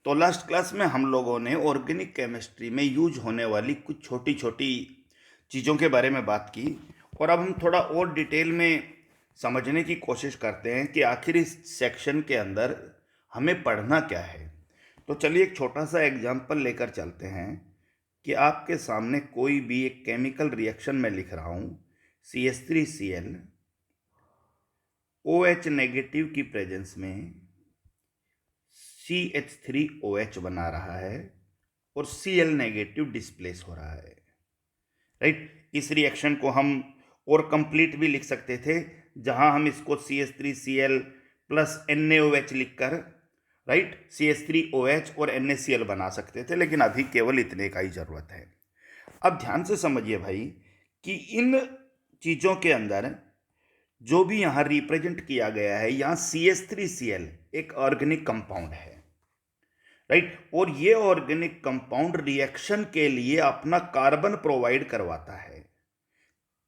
तो last class में हम लोगों ने ऑर्गेनिक केमिस्ट्री में यूज होने वाली कुछ छोटी छोटी चीज़ों के बारे में बात की। और अब हम थोड़ा और डिटेल में समझने की कोशिश करते हैं कि आखिर इस सेक्शन के अंदर हमें पढ़ना क्या है। तो चलिए एक छोटा सा एग्जांपल लेकर चलते हैं कि आपके सामने कोई भी एक केमिकल रिएक्शन में लिख रहा हूँ, CH3Cl OH नेगेटिव की प्रेजेंस में CH3OH बना रहा है और Cl नेगेटिव डिस्प्लेस हो रहा है। राइट, इस रिएक्शन को हम और कंप्लीट भी लिख सकते थे, जहां हम इसको CH3Cl प्लस NaOH लिखकर राइट CH3OH और NaCl बना सकते थे, लेकिन अभी केवल इतने का ही जरूरत है। अब ध्यान से समझिए भाई कि इन चीजों के अंदर जो भी यहाँ रिप्रेजेंट किया गया है, यहाँ CH3Cl एक ऑर्गेनिक कंपाउंड है, राइट। और ये ऑर्गेनिक कंपाउंड रिएक्शन के लिए अपना कार्बन प्रोवाइड करवाता है।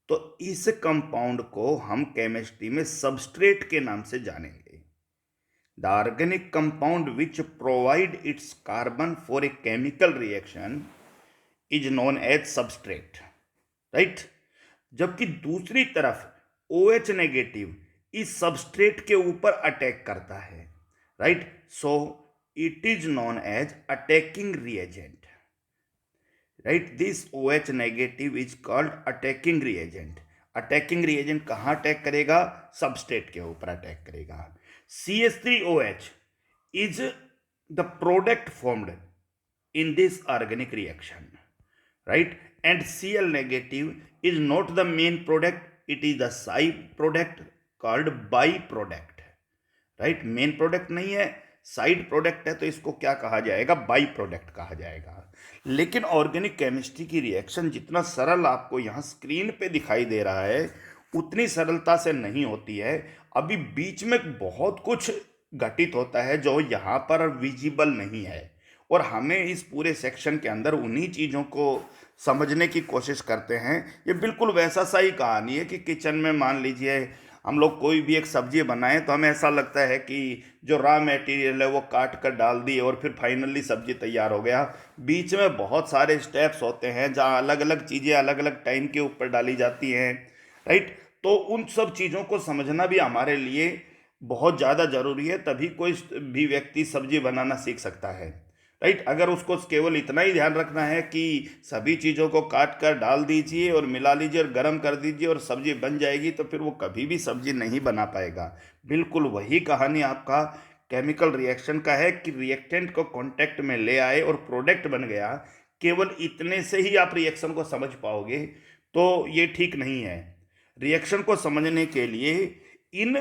तो इस कंपाउंड को हम केमिस्ट्री में सबस्ट्रेट के नाम से जानेंगे। The organic compound which provide its carbon for a chemical reaction is known as substrate, right. जबकि दूसरी तरफ OH नेगेटिव इस सबस्ट्रेट के ऊपर अटैक करता है, right. So it is known as attacking reagent, right. This OH negative is called attacking reagent. Attacking reagent कहाँ attack करेगा? सबस्ट्रेट के ऊपर अटैक करेगा। CH3OH is the product formed in this organic reaction, right? And Cl negative is not the main product, it is the side product called byproduct, right? Main product नहीं है, side product है, तो इसको क्या कहा जाएगा? By product कहा जाएगा। लेकिन ऑर्गेनिक केमिस्ट्री की रिएक्शन जितना सरल आपको यहाँ स्क्रीन पे दिखाई दे रहा है, उतनी सरलता से नहीं होती है। अभी बीच में बहुत कुछ घटित होता है जो यहाँ पर विजिबल नहीं है, और हमें इस पूरे सेक्शन के अंदर उन्हीं चीज़ों को समझने की कोशिश करते हैं। ये बिल्कुल वैसा सा ही कहानी है कि किचन में मान लीजिए हम लोग कोई भी एक सब्जी बनाएं, तो हमें ऐसा लगता है कि जो रॉ मटेरियल है वो काट कर डाल दिए और फिर फाइनली सब्जी तैयार हो गया। बीच में बहुत सारे स्टेप्स होते हैं जहाँ अलग अलग चीज़ें अलग अलग टाइम के ऊपर डाली जाती हैं, राइट। तो उन सब चीज़ों को समझना भी हमारे लिए बहुत ज़्यादा ज़रूरी है, तभी कोई भी व्यक्ति सब्जी बनाना सीख सकता है, राइट। अगर उसको केवल इतना ही ध्यान रखना है कि सभी चीज़ों को काट कर डाल दीजिए और मिला लीजिए और गर्म कर दीजिए और सब्जी बन जाएगी, तो फिर वो कभी भी सब्जी नहीं बना पाएगा। बिल्कुल वही कहानी आपका केमिकल रिएक्शन का है कि रिएक्टेंट को कांटेक्ट में ले आए और प्रोडक्ट बन गया। केवल इतने से ही आप रिएक्शन को समझ पाओगे, तो ये ठीक नहीं है। रिएक्शन को समझने के लिए इन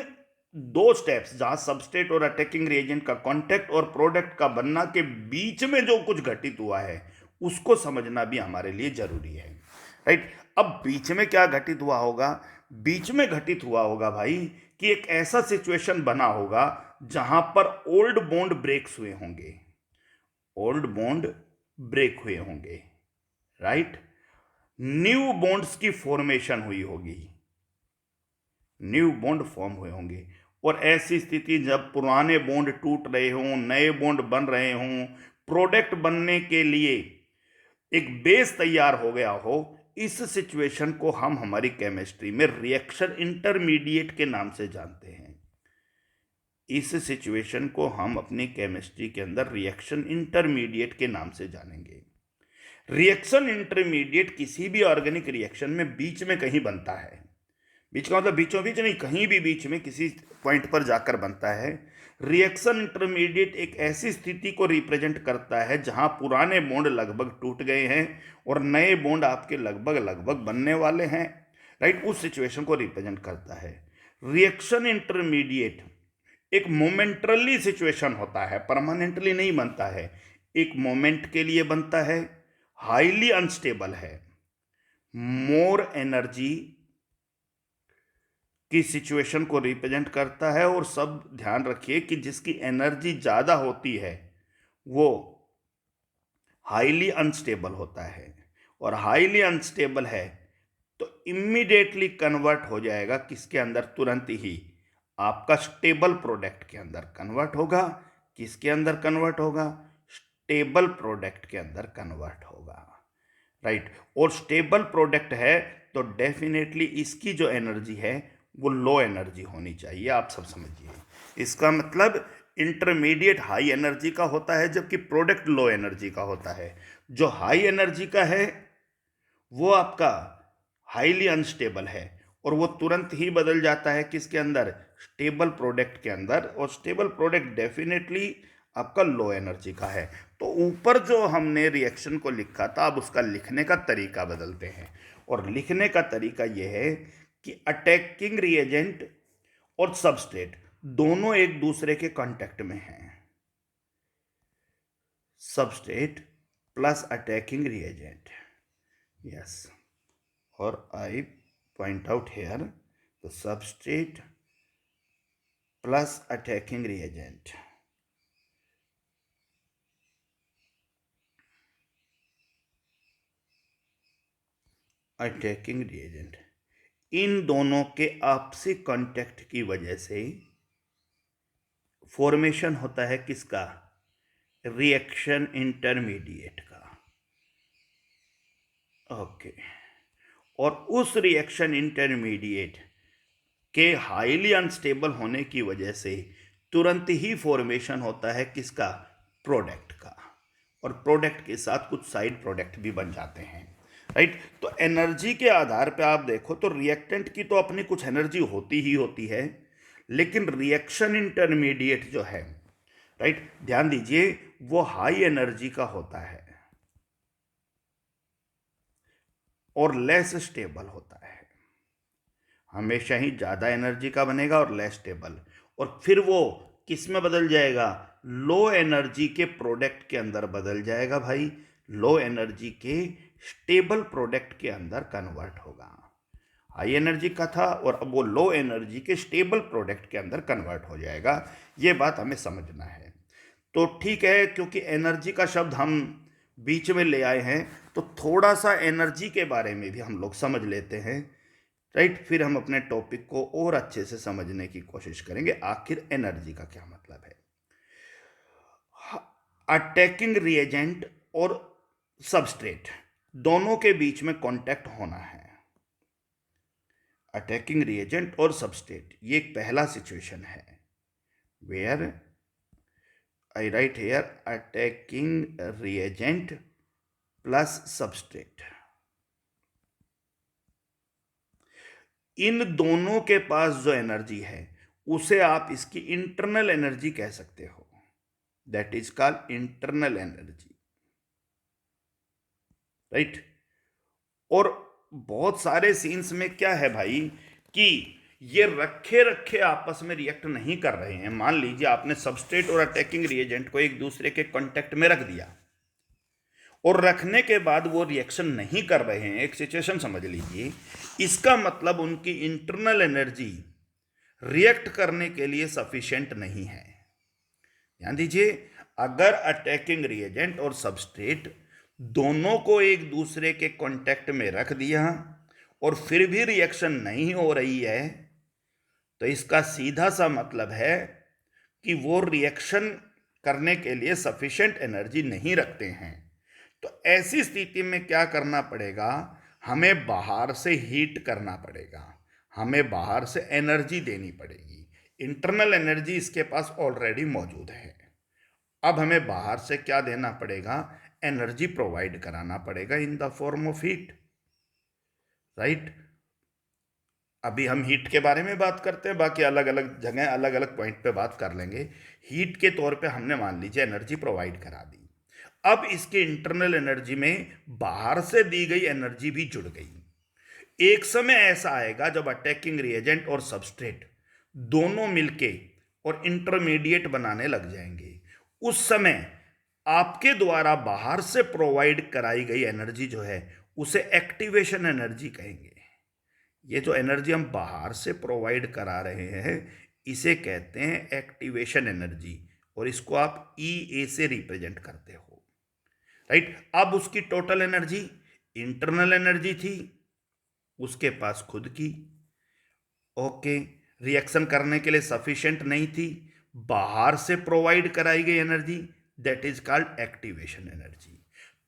दो स्टेप्स, जहां सबस्ट्रेट और अटैकिंग रिएजेंट का कांटेक्ट और प्रोडक्ट का बनना के बीच में जो कुछ घटित हुआ है, उसको समझना भी हमारे लिए जरूरी है, राइट। अब बीच में क्या घटित हुआ होगा? बीच में घटित हुआ होगा भाई कि एक ऐसा सिचुएशन बना होगा जहां पर ओल्ड बॉन्ड ब्रेक्स हुए होंगे, ओल्ड बॉन्ड ब्रेक हुए होंगे, राइट। न्यू बॉन्ड्स की फॉर्मेशन हुई होगी, न्यू बॉन्ड फॉर्म हुए होंगे। और ऐसी स्थिति जब पुराने बॉन्ड टूट रहे हों, नए बॉन्ड बन रहे हों, प्रोडक्ट बनने के लिए एक बेस तैयार हो गया हो, इस सिचुएशन को हम हमारी केमिस्ट्री में रिएक्शन इंटरमीडिएट के नाम से जानते हैं। इस सिचुएशन को हम अपनी केमिस्ट्री के अंदर रिएक्शन इंटरमीडिएट के नाम से जानेंगे। रिएक्शन इंटरमीडिएट किसी भी ऑर्गेनिक रिएक्शन में बीच में कहीं बनता है। बीच का मतलब बीचों बीच नहीं, कहीं भी बीच में किसी पॉइंट पर जाकर बनता है। रिएक्शन इंटरमीडिएट एक ऐसी स्थिति को रिप्रेजेंट करता है जहां पुराने बॉन्ड लगभग टूट गए हैं और नए बॉन्ड आपके लगभग लगभग बनने वाले हैं, राइट। उस सिचुएशन को रिप्रेजेंट करता है। रिएक्शन इंटरमीडिएट एक मोमेंटरली सिचुएशन होता है, परमानेंटली नहीं बनता है, एक मोमेंट के लिए बनता है, हाईली अनस्टेबल है, मोर एनर्जी की सिचुएशन को रिप्रेजेंट करता है। और सब ध्यान रखिए कि जिसकी एनर्जी ज़्यादा होती है वो हाईली अनस्टेबल होता है, और हाईली अनस्टेबल है तो इमीडिएटली कन्वर्ट हो जाएगा किसके अंदर? तुरंत ही आपका स्टेबल प्रोडक्ट के अंदर कन्वर्ट होगा। किसके अंदर कन्वर्ट होगा? स्टेबल प्रोडक्ट के अंदर कन्वर्ट होगा, राइट। और स्टेबल प्रोडक्ट है तो डेफिनेटली इसकी जो एनर्जी है वो लो एनर्जी होनी चाहिए, आप सब समझिए। इसका मतलब इंटरमीडिएट हाई एनर्जी का होता है जबकि प्रोडक्ट लो एनर्जी का होता है। जो हाई एनर्जी का है वो आपका हाईली अनस्टेबल है और वो तुरंत ही बदल जाता है किसके अंदर, स्टेबल प्रोडक्ट के अंदर। और स्टेबल प्रोडक्ट डेफिनेटली आपका लो एनर्जी का है। तो ऊपर जो हमने रिएक्शन को लिखा था, अब उसका लिखने का तरीका बदलते हैं। और लिखने का तरीका यह है कि अटैकिंग रिएजेंट और सबस्ट्रेट दोनों एक दूसरे के कांटेक्ट में हैं। Substrate plus attacking reagent, yes. और I point out here the substrate plus attacking reagent. Attacking reagent, इन दोनों के आपसी कांटेक्ट की वजह से फॉर्मेशन होता है किसका, रिएक्शन इंटरमीडिएट का, ओके। और उस रिएक्शन इंटरमीडिएट के हाईली अनस्टेबल होने की वजह से तुरंत ही फॉर्मेशन होता है किसका, प्रोडक्ट का। और प्रोडक्ट के साथ कुछ साइड प्रोडक्ट भी बन जाते हैं, राइट। तो एनर्जी के आधार पे आप देखो तो रिएक्टेंट की तो अपनी कुछ एनर्जी होती ही होती है, लेकिन रिएक्शन इंटरमीडिएट जो है, राइट, ध्यान दीजिए, वो हाई एनर्जी का होता है और लेस स्टेबल होता है। हमेशा ही ज़्यादा एनर्जी का बनेगा और लेस स्टेबल, और फिर वो किस में बदल जाएगा, लो एनर्जी के प्रोडक्ट के अंदर बदल जाएगा भाई, लो एनर्जी के स्टेबल प्रोडक्ट के अंदर कन्वर्ट होगा। हाई एनर्जी का था और अब वो लो एनर्जी के स्टेबल प्रोडक्ट के अंदर कन्वर्ट हो जाएगा। ये बात हमें समझना है। तो ठीक है, क्योंकि एनर्जी का शब्द हम बीच में ले आए हैं तो थोड़ा सा एनर्जी के बारे में भी हम लोग समझ लेते हैं, राइट। फिर हम अपने टॉपिक को और अच्छे से समझने की कोशिश करेंगे, आखिर एनर्जी का क्या मतलब है। अटैकिंग रिएजेंट और सबस्ट्रेट दोनों के बीच में कांटेक्ट होना है। अटैकिंग रिएजेंट और सबस्ट्रेट, ये एक पहला सिचुएशन है where I write here attacking reagent plus substrate. इन दोनों के पास जो एनर्जी है उसे आप इसकी इंटरनल एनर्जी कह सकते हो, that is called internal energy, right. और बहुत सारे सीन्स में क्या है भाई कि ये रखे रखे आपस में रिएक्ट नहीं कर रहे हैं। मान लीजिए आपने सबस्ट्रेट और अटैकिंग रिएजेंट को एक दूसरे के कांटेक्ट में रख दिया और रखने के बाद वो रिएक्शन नहीं कर रहे हैं, एक सिचुएशन समझ लीजिए, इसका मतलब उनकी इंटरनल एनर्जी रिएक्ट करने के लिए सफिशिएंट नहीं है। ध्यान दीजिए, अगर अटैकिंग रिएजेंट और सबस्ट्रेट दोनों को एक दूसरे के कांटेक्ट में रख दिया और फिर भी रिएक्शन नहीं हो रही है, तो इसका सीधा सा मतलब है कि वो रिएक्शन करने के लिए सफिशिएंट एनर्जी नहीं रखते हैं। तो ऐसी स्थिति में क्या करना पड़ेगा, हमें बाहर से हीट करना पड़ेगा, हमें बाहर से एनर्जी देनी पड़ेगी। इंटरनल एनर्जी इसके पास ऑलरेडी मौजूद है, अब हमें बाहर से क्या देना पड़ेगा, एनर्जी प्रोवाइड कराना पड़ेगा in the form of heat, right. अभी हम हीट के बारे में बात करते हैं, बाकी अलग अलग जगह अलग अलग पॉइंट पे बात कर लेंगे। हीट के तौर पे हमने मान लीजिए एनर्जी प्रोवाइड करा दी, अब इसके इंटरनल एनर्जी में बाहर से दी गई एनर्जी भी जुड़ गई। एक समय ऐसा आएगा जब अटैकिंग रिएजेंट और सबस्ट्रेट दोनों मिलके और इंटरमीडिएट बनाने लग जाएंगे। उस समय आपके द्वारा बाहर से प्रोवाइड कराई गई एनर्जी जो है उसे एक्टिवेशन एनर्जी कहेंगे। ये जो एनर्जी हम बाहर से प्रोवाइड करा रहे हैं इसे कहते हैं एक्टिवेशन एनर्जी, और इसको आप ई ए से रिप्रेजेंट करते हो, राइट। अब उसकी टोटल एनर्जी, इंटरनल एनर्जी थी उसके पास खुद की, ओके, रिएक्शन करने के लिए सफिशिएंट नहीं थी, बाहर से प्रोवाइड कराई गई energy that is called activation energy.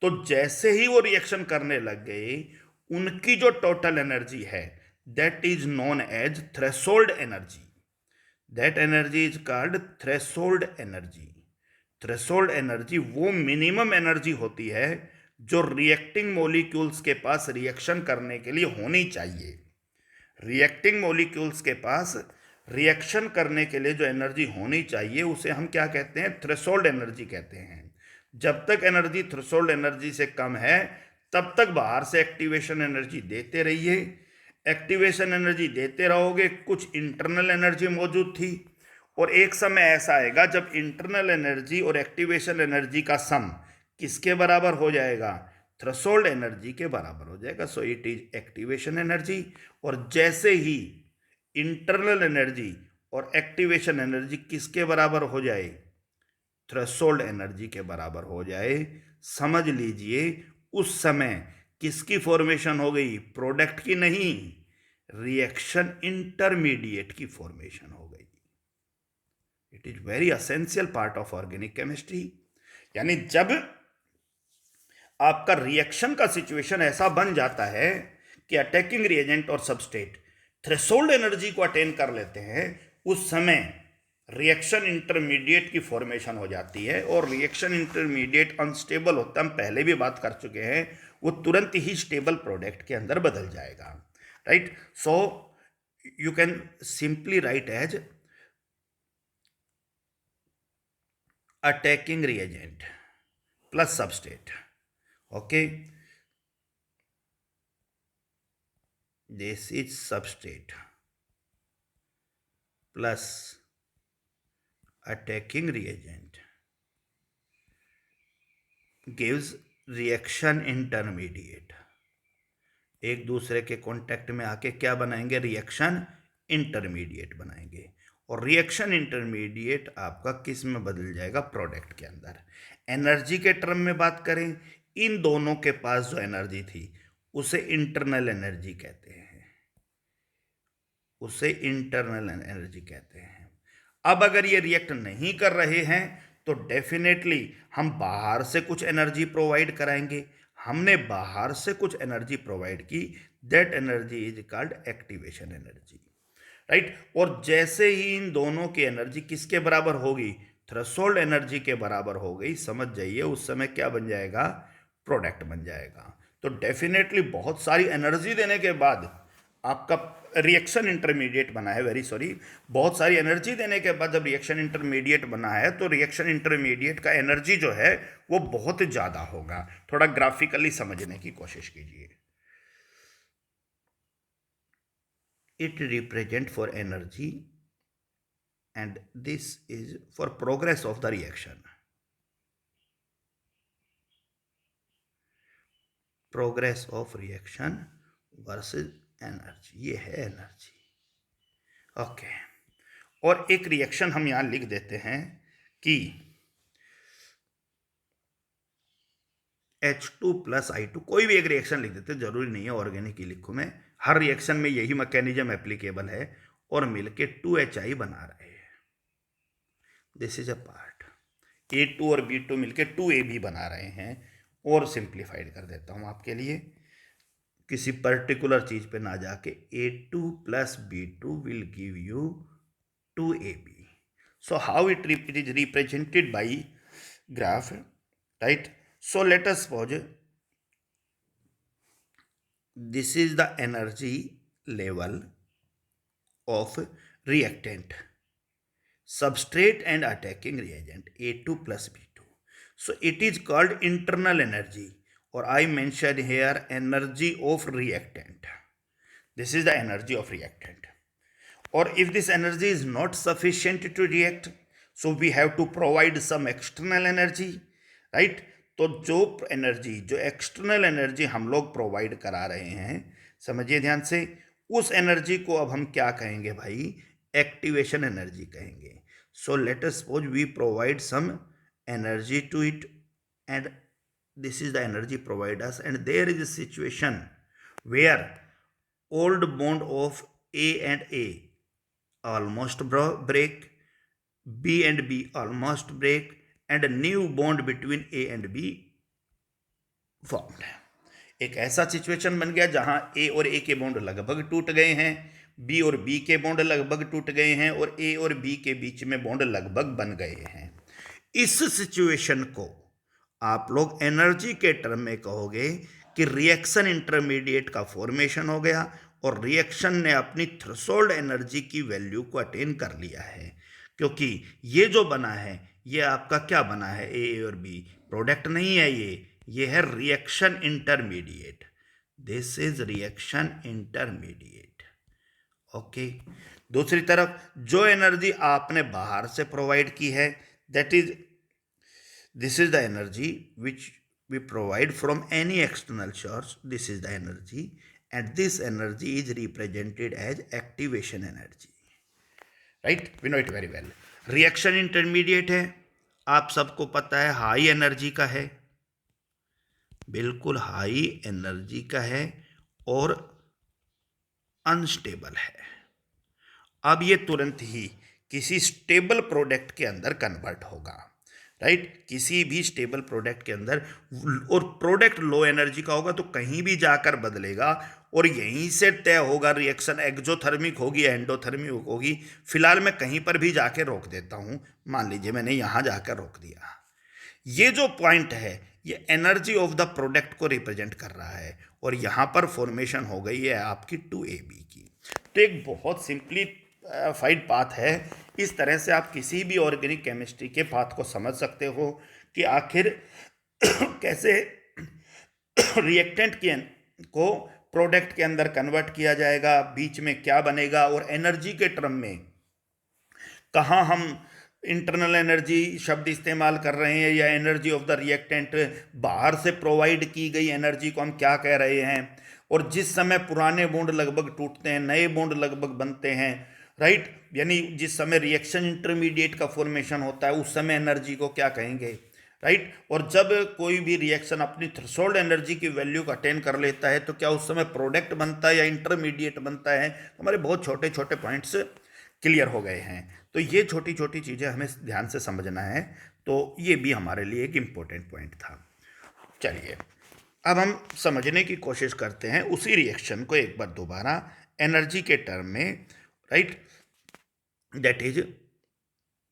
तो जैसे ही वो रिएक्शन करने लग गए, उनकी जो टोटल एनर्जी है that is known as threshold energy. That energy is called threshold energy. Threshold energy वो मिनिमम एनर्जी होती है जो रिएक्टिंग मॉलिक्यूल्स के पास रिएक्शन करने के लिए होनी चाहिए। रिएक्टिंग मॉलिक्यूल्स के पास रिएक्शन करने के लिए जो एनर्जी होनी चाहिए उसे हम क्या कहते हैं? थ्रेशोल्ड एनर्जी कहते हैं। जब तक एनर्जी थ्रेशोल्ड एनर्जी से कम है तब तक बाहर से एक्टिवेशन एनर्जी देते रहिए। एक्टिवेशन एनर्जी देते रहोगे, कुछ इंटरनल एनर्जी मौजूद थी, और एक समय ऐसा आएगा जब इंटरनल एनर्जी और एक्टिवेशन एनर्जी का सम किसके बराबर हो जाएगा? थ्रेशोल्ड एनर्जी के बराबर हो जाएगा। सो इट इज एक्टिवेशन एनर्जी। और जैसे ही इंटरनल एनर्जी और एक्टिवेशन एनर्जी किसके बराबर हो जाए? थ्रेशोल्ड एनर्जी के बराबर हो जाए, समझ लीजिए उस समय किसकी फॉर्मेशन हो गई? प्रोडक्ट की नहीं, रिएक्शन इंटरमीडिएट की फॉर्मेशन हो गई। It is very essential part of organic chemistry. यानी जब आपका रिएक्शन का सिचुएशन ऐसा बन जाता है कि अटैकिंग रिएजेंट और सबस्ट्रेट थ्रेशोल्ड एनर्जी को अटेन कर लेते हैं, उस समय रिएक्शन इंटरमीडिएट की फॉर्मेशन हो जाती है। और रिएक्शन इंटरमीडिएट अनस्टेबल होता है, हम पहले भी बात कर चुके हैं, वो तुरंत ही स्टेबल प्रोडक्ट के अंदर बदल जाएगा। Right? So you can simply write as attacking reagent plus substrate. Okay, this is substrate plus attacking reagent gives reaction intermediate। एक दूसरे के कांटेक्ट में आके क्या बनाएंगे? रिएक्शन इंटरमीडिएट बनाएंगे। और रिएक्शन इंटरमीडिएट आपका किस में बदल जाएगा? प्रोडक्ट के अंदर। एनर्जी के टर्म में बात करें, इन दोनों के पास जो एनर्जी थी उसे इंटरनल एनर्जी कहते हैं, उसे इंटरनल एनर्जी कहते हैं। अब अगर ये रिएक्ट नहीं कर रहे हैं तो डेफिनेटली हम बाहर से कुछ एनर्जी प्रोवाइड कराएंगे। हमने बाहर से कुछ एनर्जी प्रोवाइड की, that energy is called activation energy. Right? और जैसे ही इन दोनों की एनर्जी किसके बराबर होगी? थ्रेशोल्ड एनर्जी के बराबर हो गई, समझ जाइए उस समय क्या बन जाएगा? प्रोडक्ट बन जाएगा। तो डेफिनेटली बहुत सारी एनर्जी देने के बाद आपका रिएक्शन इंटरमीडिएट बना है, वेरी सॉरी, बहुत सारी एनर्जी देने के बाद जब रिएक्शन इंटरमीडिएट बना है तो रिएक्शन इंटरमीडिएट का एनर्जी जो है वो बहुत ज़्यादा होगा। थोड़ा ग्राफिकली समझने की कोशिश कीजिए। It represent for energy and this is for progress of the reaction. Progress of reaction versus energy, ये है एनर्जी। ओके, और एक रिएक्शन हम यहां लिख देते हैं कि H2 प्लस I2, कोई भी एक रिएक्शन लिख देते हैं, जरूरी नहीं है ऑर्गेनिक ही लिखूं मैं, हर रिएक्शन में यही मैकेनिज्म एप्लीकेबल है, और मिलके 2HI बना रहे हैं। This is a part. A2 और B2 मिलके 2AB बना रहे हैं। और सिंप्लीफाइड कर देता हूं आपके लिए, किसी पर्टिकुलर चीज पे ना जाके, A2 plus B2 will give you 2AB। So how it is represented by graph, right? So let us suppose this is the energy level of reactant, substrate and attacking reagent A2 plus B2. So it is called internal energy, or I mentioned here energy of reactant. This is the energy of reactant. Or if this energy is not sufficient to react, so we have to provide some external energy, right? तो जो energy, जो external energy हम लोग provide करा रहे हैं, समझिए ध्यान से, उस एनर्जी को अब हम क्या कहेंगे भाई? एक्टिवेशन एनर्जी कहेंगे। So let us suppose we provide some energy to it, and this is the energy provided us, and there is a situation where old bond of A and A almost break, B and B almost break, and new bond between A and be formed. एक ऐसा situation बन गया जहां ए और ए के bond लगभग टूट गए हैं, बी और बी के बॉन्ड लगभग टूट गए हैं, और ए और बी के बीच में बॉन्ड लगभग बन गए हैं। इस सिचुएशन को आप लोग एनर्जी के टर्म में कहोगे कि रिएक्शन इंटरमीडिएट का फॉर्मेशन हो गया और रिएक्शन ने अपनी थ्रेशोल्ड एनर्जी की वैल्यू को अटेन कर लिया है, क्योंकि ये जो बना है ये आपका क्या बना है, ए और बी प्रोडक्ट नहीं है, ये है reaction intermediate. This is reaction intermediate. Okay, दूसरी तरफ जो एनर्जी आपने बाहर से प्रोवाइड की है, that is this is the energy which we provide from any external source. This is the energy, and this energy is represented as activation energy, right? We know it very well. Reaction intermediate है, आप सबको पता है high energy का है, बिल्कुल high energy का है और अनस्टेबल है। अब ये तुरंत ही किसी स्टेबल प्रोडक्ट के अंदर कन्वर्ट होगा, राइट? किसी भी स्टेबल प्रोडक्ट के अंदर, और प्रोडक्ट लो एनर्जी का होगा तो कहीं भी जाकर बदलेगा और यहीं से तय होगा रिएक्शन एक्सोथर्मिक होगी या एंडोथर्मिक होगी। फिलहाल मैं कहीं पर भी जाके रोक देता हूं, मान लीजिए मैंने यहां जाकर रोक दिया। ये जो पॉइंट है ये एनर्जी ऑफ द प्रोडक्ट को रिप्रेजेंट कर रहा है और यहां पर फॉर्मेशन हो गई है आपकी 2AB की। तो एक बहुत सिंपलीफाइड पाथ है। इस तरह से आप किसी भी ऑर्गेनिक केमिस्ट्री के पाथ को समझ सकते हो कि आखिर कैसे रिएक्टेंट को प्रोडक्ट के अंदर कन्वर्ट किया जाएगा, बीच में क्या बनेगा, और एनर्जी के टर्म में कहाँ हम इंटरनल एनर्जी शब्द इस्तेमाल कर रहे हैं या एनर्जी ऑफ द रिएक्टेंट, बाहर से प्रोवाइड की गई एनर्जी को हम क्या कह रहे हैं, और जिस समय पुराने बॉन्ड लगभग टूटते हैं नए बॉन्ड लगभग बनते हैं, राइट? यानी जिस समय रिएक्शन इंटरमीडिएट का फॉर्मेशन होता है उस समय एनर्जी को क्या कहेंगे, राइट? और जब कोई भी रिएक्शन अपनी थ्रेशोल्ड एनर्जी की वैल्यू को अटेन कर लेता है तो क्या उस समय प्रोडक्ट बनता है या इंटरमीडिएट बनता है। तो हमारे बहुत छोटे छोटे पॉइंट्स क्लियर हो गए हैं। तो ये छोटी छोटी चीज़ें हमें ध्यान से समझना है, तो ये भी हमारे लिए एक इम्पोर्टेंट पॉइंट था। चलिए अब हम समझने की कोशिश करते हैं उसी रिएक्शन को एक बार दोबारा एनर्जी के टर्म में, राइट? दैट इज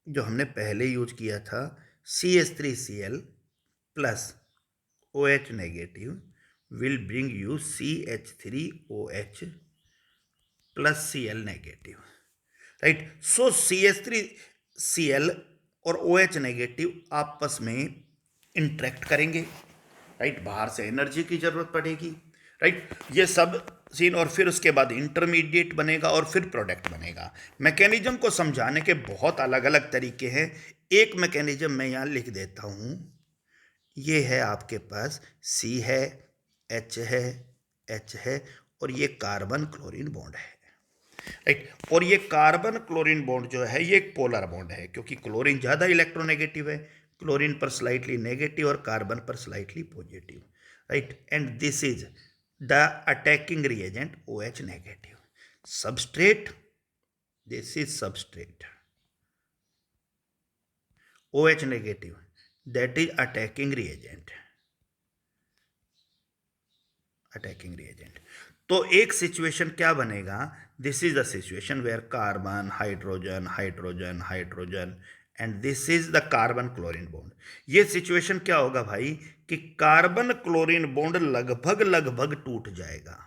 जो हमने पहले यूज किया था, CH3Cl plus OH negative will bring you CH3OH plus Cl negative, right? So CH3Cl और OH नेगेटिव आपस में इंटरेक्ट करेंगे, राइट? बाहर से एनर्जी की जरूरत पड़ेगी, राइट? ये सब सीन, और फिर उसके बाद इंटरमीडिएट बनेगा और फिर प्रोडक्ट बनेगा। मैकेनिज्म को समझाने के बहुत अलग अलग तरीके हैं। एक मैकेनिज्म मैं यहाँ लिख देता हूँ, ये है आपके पास C है, H है, H है, और ये कार्बन क्लोरीन बॉन्ड है, राइट? और ये कार्बन क्लोरीन बॉन्ड जो है ये एक पोलर बॉन्ड है, क्योंकि क्लोरीन ज़्यादा इलेक्ट्रोनेगेटिव है, क्लोरीन पर स्लाइटली नेगेटिव और कार्बन पर slightly positive, right? And this is the attacking reagent OH negative. Substrate, this is substrate, OH negative, that is attacking reagent, attacking reagent. तो एक situation क्या बनेगा, this is the situation where carbon hydrogen hydrogen hydrogen and this is the carbon chlorine bond. ये situation क्या होगा भाई कि carbon chlorine bond लगभग लगभग टूट जाएगा।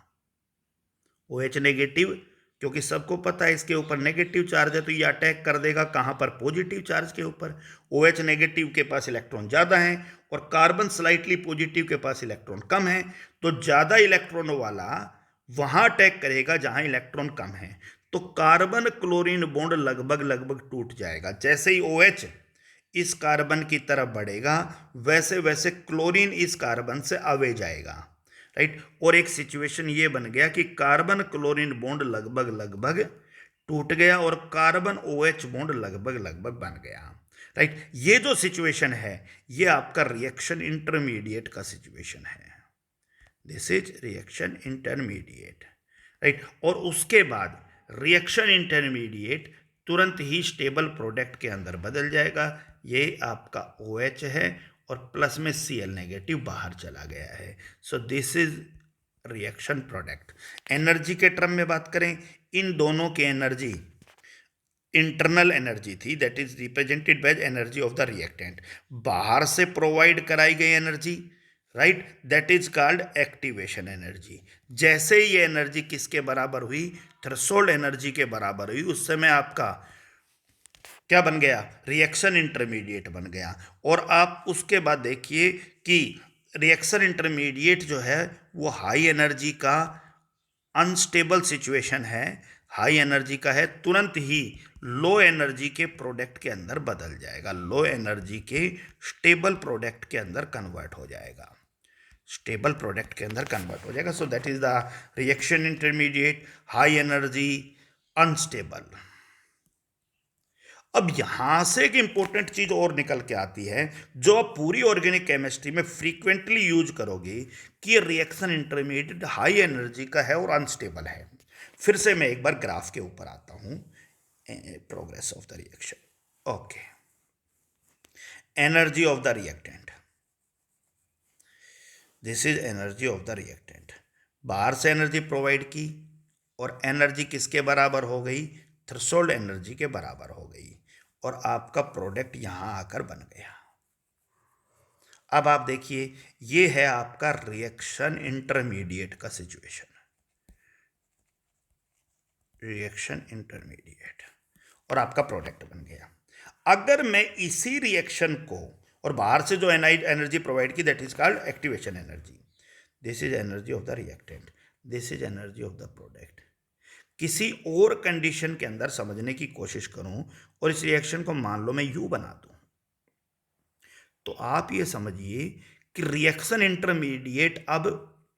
OH नेगेटिव, क्योंकि सबको पता है इसके ऊपर नेगेटिव चार्ज है तो ये अटैक कर देगा कहाँ पर, पॉजिटिव चार्ज के ऊपर। OH नेगेटिव के पास इलेक्ट्रॉन ज़्यादा हैं और कार्बन स्लाइटली पॉजिटिव के पास इलेक्ट्रॉन कम है, तो ज़्यादा इलेक्ट्रॉन वाला वहाँ अटैक करेगा जहाँ इलेक्ट्रॉन कम है, तो कार्बन क्लोरीन बॉन्ड लगभग लगभग टूट जाएगा। जैसे ही OH इस कार्बन की तरफ बढ़ेगा वैसे वैसे क्लोरीन इस कार्बन से अवे जाएगा, राइट? और एक सिचुएशन ये बन गया कि कार्बन क्लोरीन बॉन्ड लगभग लगभग टूट गया और कार्बन OH बॉन्ड लगभग लगभग बन गया, राइट? ये जो सिचुएशन है ये आपका रिएक्शन इंटरमीडिएट का सिचुएशन है। This is reaction intermediate, right? और उसके बाद रिएक्शन इंटरमीडिएट तुरंत ही स्टेबल प्रोडक्ट के अंदर बदल जाएगा। ये आपका OH है और प्लस में Cl नेगेटिव बाहर चला गया है। So this is reaction product. Energy के टर्म में बात करें, इन दोनों की एनर्जी इंटरनल एनर्जी थी, that is represented by energy of the reactant. बाहर से प्रोवाइड कराई गई energy, right, that is called activation energy. जैसे ये एनर्जी किसके बराबर हुई, थ्रेशोल्ड एनर्जी के बराबर हुई, उस समय आपका क्या बन गया, रिएक्शन इंटरमीडिएट बन गया। और आप उसके बाद देखिए कि रिएक्शन इंटरमीडिएट जो है वो हाई एनर्जी का अनस्टेबल सिचुएशन है, हाई एनर्जी का है, तुरंत ही लो एनर्जी के प्रोडक्ट के अंदर बदल जाएगा, लो एनर्जी के स्टेबल प्रोडक्ट के अंदर कन्वर्ट हो जाएगा, स्टेबल प्रोडक्ट के अंदर कन्वर्ट हो जाएगा। So that is the reaction intermediate, high energy, unstable. अब यहां से एक इंपॉर्टेंट चीज और निकल के आती है जो आप पूरी ऑर्गेनिक केमिस्ट्री में फ्रीक्वेंटली यूज करोगे कि रिएक्शन इंटरमीडिएट हाई एनर्जी का है और अनस्टेबल है। फिर से मैं एक बार ग्राफ के ऊपर आता हूं, progress of the reaction. Okay, energy of the reactant, this is energy of the reactant. बाहर से एनर्जी प्रोवाइड की और एनर्जी किसके बराबर हो गई, थ्रेशोल्ड एनर्जी के बराबर हो गई, और आपका प्रोडक्ट यहां आकर बन गया। अब आप देखिए, ये है आपका रिएक्शन इंटरमीडिएट का सिचुएशन, रिएक्शन इंटरमीडिएट, और आपका प्रोडक्ट बन गया। अगर मैं इसी रिएक्शन को, और बाहर से जो एनर्जी प्रोवाइड की, that is called activation energy, this is energy of the reactant, this is energy of the product, किसी और कंडीशन के अंदर समझने की कोशिश करूं और इस रिएक्शन को मान लो मैं यू बना दूं, तो आप ये समझिए कि रिएक्शन इंटरमीडिएट अब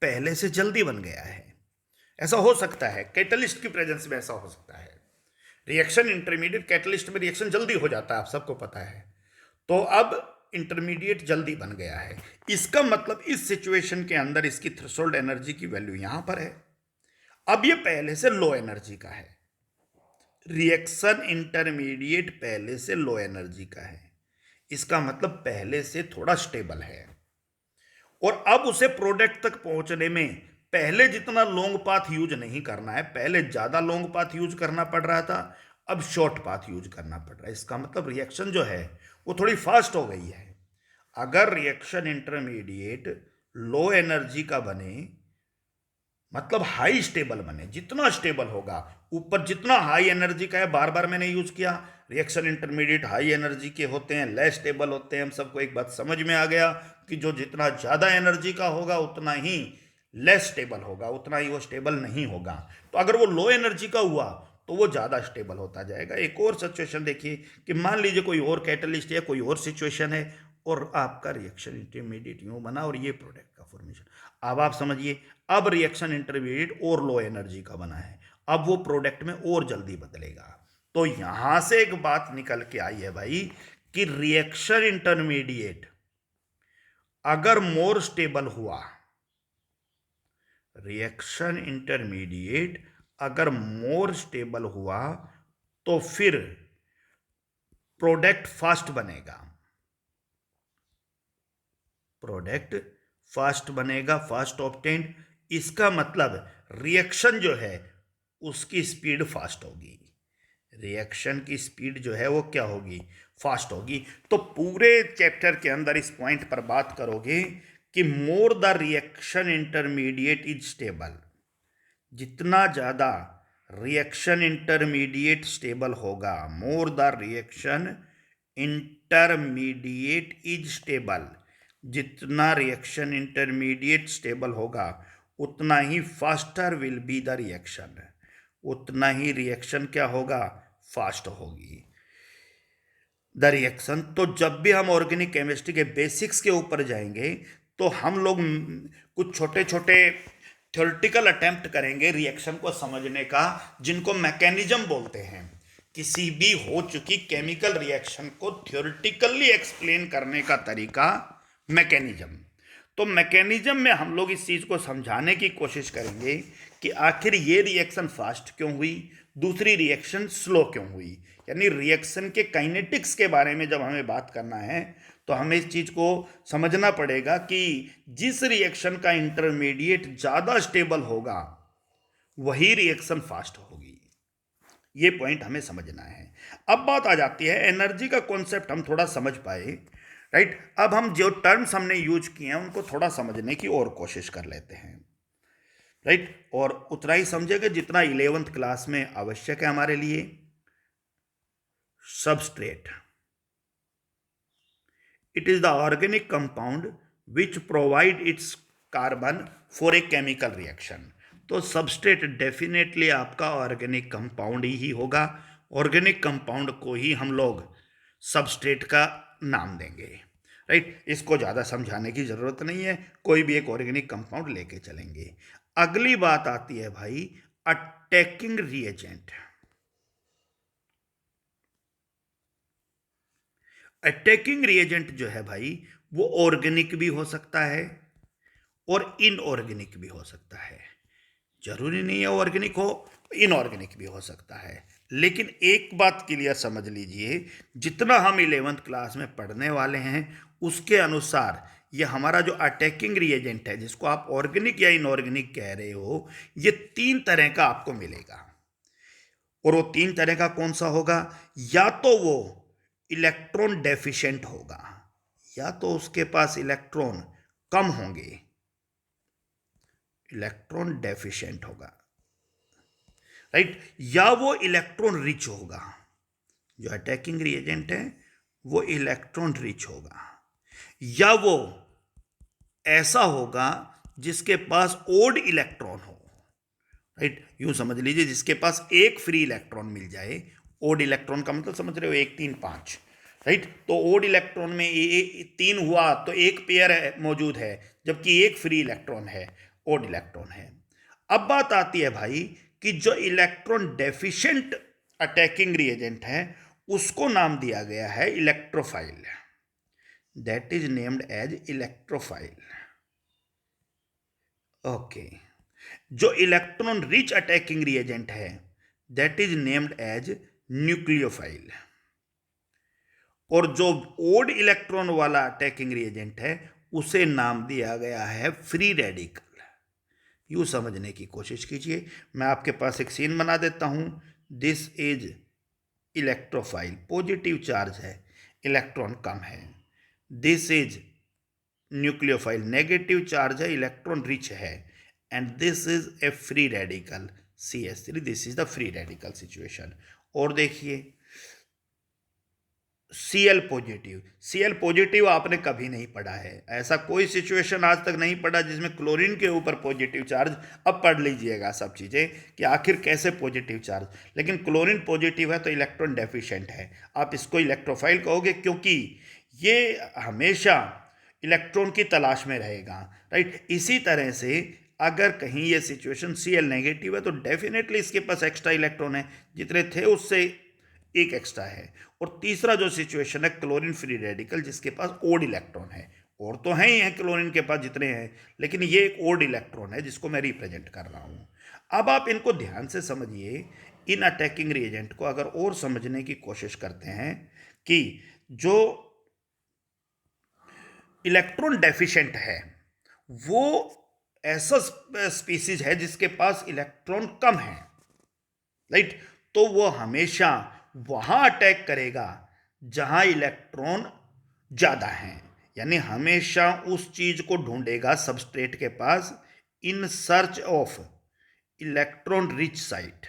पहले से जल्दी बन गया है। ऐसा हो सकता है, कैटलिस्ट की प्रेजेंस में ऐसा हो सकता है। रिएक्शन इंटरमीडिएट कैटलिस्ट में रिएक्शन जल्दी हो जाता है, आप सबको पता है। तो अब इंटरमीडिएट जल्दी बन गया है, इसका मतलब इस सिचुएशन के अंदर इसकी थ्रेशोल्ड एनर्जी की वैल्यू यहां पर है। अब ये पहले से लो एनर्जी का है, रिएक्शन इंटरमीडिएट पहले से लो एनर्जी का है, इसका मतलब पहले से थोड़ा स्टेबल है। और अब उसे प्रोडक्ट तक पहुंचने में पहले जितना लॉन्ग पाथ यूज नहीं करना है, पहले ज्यादा लॉन्ग पाथ यूज करना पड़ रहा था, अब शॉर्ट पाथ यूज करना पड़ रहा है। इसका मतलब रिएक्शन जो है वो थोड़ी फास्ट हो गई है। अगर रिएक्शन इंटरमीडिएट लो एनर्जी का बने, मतलब हाई स्टेबल बने, जितना स्टेबल होगा, ऊपर जितना हाई एनर्जी का है, बार बार मैंने यूज किया, रिएक्शन इंटरमीडिएट हाई एनर्जी के होते हैं, लेस स्टेबल होते हैं। हम सबको एक बात समझ में आ गया कि जो जितना ज़्यादा एनर्जी का होगा उतना ही लेस स्टेबल होगा, उतना ही वो स्टेबल नहीं होगा। तो अगर वो लो एनर्जी का हुआ तो वो ज़्यादा स्टेबल होता जाएगा। एक और सिचुएशन देखिए कि मान लीजिए कोई और कैटलिस्ट या कोई और सिचुएशन है और आपका रिएक्शन इंटरमीडिएट यूँ बना और ये प्रोडक्ट का फॉर्मेशन। अब आप समझिए, अब रिएक्शन इंटरमीडिएट और लो एनर्जी का बना है, अब वो प्रोडक्ट में और जल्दी बदलेगा। तो यहां से एक बात निकल के आई है भाई कि रिएक्शन इंटरमीडिएट अगर मोर स्टेबल हुआ, रिएक्शन इंटरमीडिएट अगर मोर स्टेबल हुआ तो फिर प्रोडक्ट फास्ट बनेगा, प्रोडक्ट फास्ट बनेगा, फास्ट ऑब्टेन्ड। इसका मतलब रिएक्शन जो है उसकी स्पीड फास्ट होगी, रिएक्शन की स्पीड जो है वो क्या होगी, फास्ट होगी। तो पूरे चैप्टर के अंदर इस पॉइंट पर बात करोगे कि more the reaction intermediate is stable, जितना ज़्यादा रिएक्शन इंटरमीडिएट स्टेबल होगा, more the reaction intermediate is stable, जितना रिएक्शन इंटरमीडिएट स्टेबल होगा उतना ही faster will be the reaction, उतना ही रिएक्शन क्या होगा, फास्ट होगी द रिएक्शन। तो जब भी हम ऑर्गेनिक केमिस्ट्री के बेसिक्स के ऊपर जाएंगे तो हम लोग कुछ छोटे छोटे थ्योरेटिकल अटेम्प्ट करेंगे रिएक्शन को समझने का, जिनको मैकेनिज्म बोलते हैं। किसी भी हो चुकी केमिकल रिएक्शन को थ्योरेटिकली एक्सप्लेन करने का तरीका मैकेनिज्म। तो मैकेनिज्म में हम लोग इस चीज़ को समझाने की कोशिश करेंगे कि आखिर ये रिएक्शन फास्ट क्यों हुई, दूसरी रिएक्शन स्लो क्यों हुई। यानी रिएक्शन के काइनेटिक्स के बारे में जब हमें बात करना है तो हमें इस चीज़ को समझना पड़ेगा कि जिस रिएक्शन का इंटरमीडिएट ज़्यादा स्टेबल होगा वही रिएक्शन फास्ट होगी। ये पॉइंट हमें समझना है। अब बात आ जाती है एनर्जी का कॉन्सेप्ट हम थोड़ा समझ पाए, राइट। अब हम जो टर्म्स हमने यूज किए हैं उनको थोड़ा समझने की और कोशिश कर लेते हैं, राइट। और उतना ही समझेंगे जितना 11th क्लास में आवश्यक है हमारे लिए। Substrate, it is the organic compound which provide its carbon for a chemical reaction। तो सबस्ट्रेट डेफिनेटली आपका ऑर्गेनिक कंपाउंड ही होगा। ऑर्गेनिक कंपाउंड को ही हम लोग सबस्ट्रेट का नाम देंगे, राइट। इसको ज़्यादा समझाने की ज़रूरत नहीं है, कोई भी एक ऑर्गेनिक कंपाउंड लेके चलेंगे। अगली बात आती है भाई अटैकिंग रिएजेंट। अटैकिंग रिएजेंट जो है भाई वो ऑर्गेनिक भी हो सकता है और इनऑर्गेनिक भी हो सकता है। जरूरी नहीं है ऑर्गेनिक हो, इनऑर्गेनिक भी हो सकता है। लेकिन एक बात क्लियर समझ लीजिए, जितना हम 11th क्लास में पढ़ने वाले हैं उसके अनुसार ये हमारा जो अटैकिंग रिएजेंट है, जिसको आप ऑर्गेनिक या इनऑर्गेनिक कह रहे हो, ये 3 तरह का आपको मिलेगा। और वो 3 तरह का कौन सा होगा? या तो वो इलेक्ट्रॉन डेफिशिएंट होगा, या तो उसके पास इलेक्ट्रॉन कम होंगे, इलेक्ट्रॉन डेफिशिएंट होगा, राइट। या वो इलेक्ट्रॉन रिच होगा। जो अटैकिंग रिएजेंट है वो इलेक्ट्रॉन रिच होगा, या वो ऐसा होगा जिसके पास ओड इलेक्ट्रॉन हो, राइट। यूं समझ लीजिए जिसके पास एक फ्री इलेक्ट्रॉन मिल जाए। ओड इलेक्ट्रॉन का मतलब समझ रहे हो, 1 3 5, राइट। तो ओड इलेक्ट्रॉन में 3 हुआ तो एक पेयर है मौजूद है, जबकि एक फ्री इलेक्ट्रॉन है, ओड इलेक्ट्रॉन है। अब बात आती है भाई कि जो इलेक्ट्रॉन डेफिशिएंट अटैकिंग रिएजेंट है उसको नाम दिया गया है electrophile. That is named as electrophile. Okay. जो इलेक्ट्रॉन रिच अटैकिंग रिएजेंट है that is named as nucleophile. और जो ओड इलेक्ट्रॉन वाला अटैकिंग रिएजेंट है उसे नाम दिया गया है फ्री रेडिकल। यू समझने की कोशिश कीजिए, मैं आपके पास एक सीन बना देता हूं। This is electrophile, positive charge है, इलेक्ट्रॉन कम है। This is nucleophile, negative charge है, इलेक्ट्रॉन रिच है। And this is a free radical CH3। This is the free radical situation. और देखिए Cl पॉजिटिव, Cl पॉजिटिव आपने कभी नहीं पढ़ा है। ऐसा कोई सिचुएशन आज तक नहीं पढ़ा जिसमें क्लोरीन के ऊपर पॉजिटिव चार्ज। अब पढ़ लीजिएगा सब चीज़ें कि आखिर कैसे पॉजिटिव चार्ज। लेकिन क्लोरीन पॉजिटिव है तो इलेक्ट्रॉन डेफिशिएंट है, आप इसको इलेक्ट्रोफाइल कहोगे क्योंकि ये हमेशा इलेक्ट्रॉन की तलाश में रहेगा, राइट। इसी तरह से अगर कहीं ये सिचुएशन Cl नेगेटिव है तो डेफिनेटली इसके पास एक्स्ट्रा इलेक्ट्रॉन है, जितने थे उससे एक एक्स्ट्रा है। और तीसरा जो सिचुएशन है क्लोरीन फ्री रेडिकल, जिसके पास ओड इलेक्ट्रॉन है। और तो है ही है क्लोरीन के पास जितने हैं, लेकिन ये एक ओड इलेक्ट्रॉन है जिसको मैं रिप्रेजेंट कर रहा हूं। अब आप इनको ध्यान से समझिए। इन अटैकिंग रिएजेंट को अगर और समझने की कोशिश करते हैं कि जो इलेक्ट्रॉन डेफिशिएंट है वो ऐसा स्पीसीज है जिसके पास इलेक्ट्रॉन कम है, राइट। तो वो हमेशा वहां अटैक करेगा जहां इलेक्ट्रॉन ज्यादा है, यानी हमेशा उस चीज को ढूंढेगा सबस्ट्रेट के पास in search of electron rich site.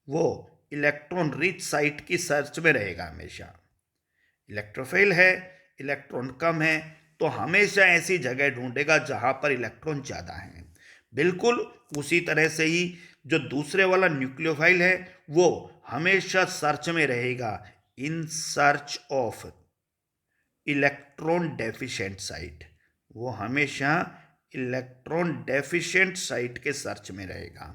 वो इलेक्ट्रॉन रिच साइट की सर्च में रहेगा हमेशा। इलेक्ट्रोफाइल है, इलेक्ट्रॉन कम है, तो हमेशा ऐसी जगह ढूंढेगा जहां पर इलेक्ट्रॉन ज्यादा है। बिल्कुल उसी तरह से ही जो दूसरे वाला न्यूक्लियोफाइल है वो हमेशा सर्च में रहेगा इन search of electron deficient site. वो हमेशा इलेक्ट्रॉन डेफिशिएंट साइट के सर्च में रहेगा,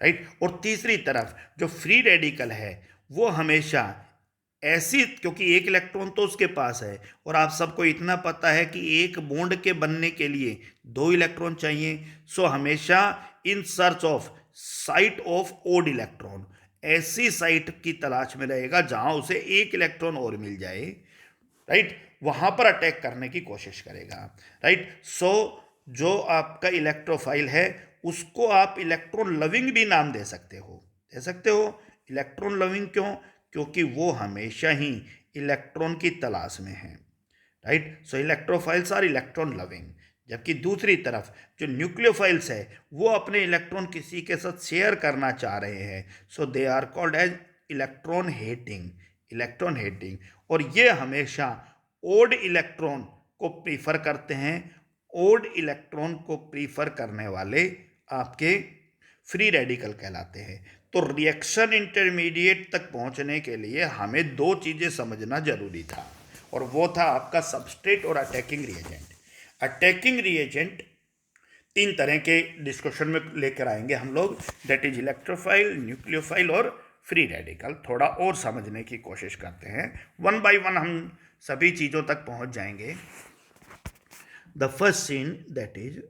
राइट। और तीसरी तरफ जो फ्री रेडिकल है वो हमेशा ऐसी, क्योंकि एक इलेक्ट्रॉन तो उसके पास है और आप सबको इतना पता है कि एक बॉन्ड के बनने के लिए 2 इलेक्ट्रॉन चाहिए। सो हमेशा in search of site of odd electron, ऐसी साइट की तलाश में रहेगा जहां उसे एक इलेक्ट्रॉन और मिल जाए, राइट, वहां पर अटैक करने की कोशिश करेगा, राइट। सो जो आपका इलेक्ट्रोफाइल है उसको आप इलेक्ट्रॉन लविंग भी नाम दे सकते हो, इलेक्ट्रॉन लविंग क्यों? क्योंकि वो हमेशा ही इलेक्ट्रॉन की तलाश में है, right. So electrophiles are electron loving. जबकि दूसरी तरफ जो न्यूक्लियोफाइल्स है वो अपने इलेक्ट्रॉन किसी के साथ शेयर करना चाह रहे हैं, so they are called as electron hating. और ये हमेशा ओड इलेक्ट्रॉन को प्रीफर करते हैं। ओड इलेक्ट्रॉन को प्रीफर करने वाले आपके फ्री रेडिकल कहलाते हैं। तो रिएक्शन इंटरमीडिएट तक पहुंचने के लिए हमें 2 चीज़ें समझना जरूरी था, और वो था आपका सबस्ट्रेट और अटैकिंग रिएजेंट। अटैकिंग रिएजेंट 3 तरह के डिस्कशन में लेकर आएंगे हम लोग, दैट इज इलेक्ट्रोफाइल, न्यूक्लियोफाइल और फ्री रेडिकल। थोड़ा और समझने की कोशिश करते हैं, 1 बाय 1 हम सभी चीज़ों तक पहुंच जाएंगे। The first seen that is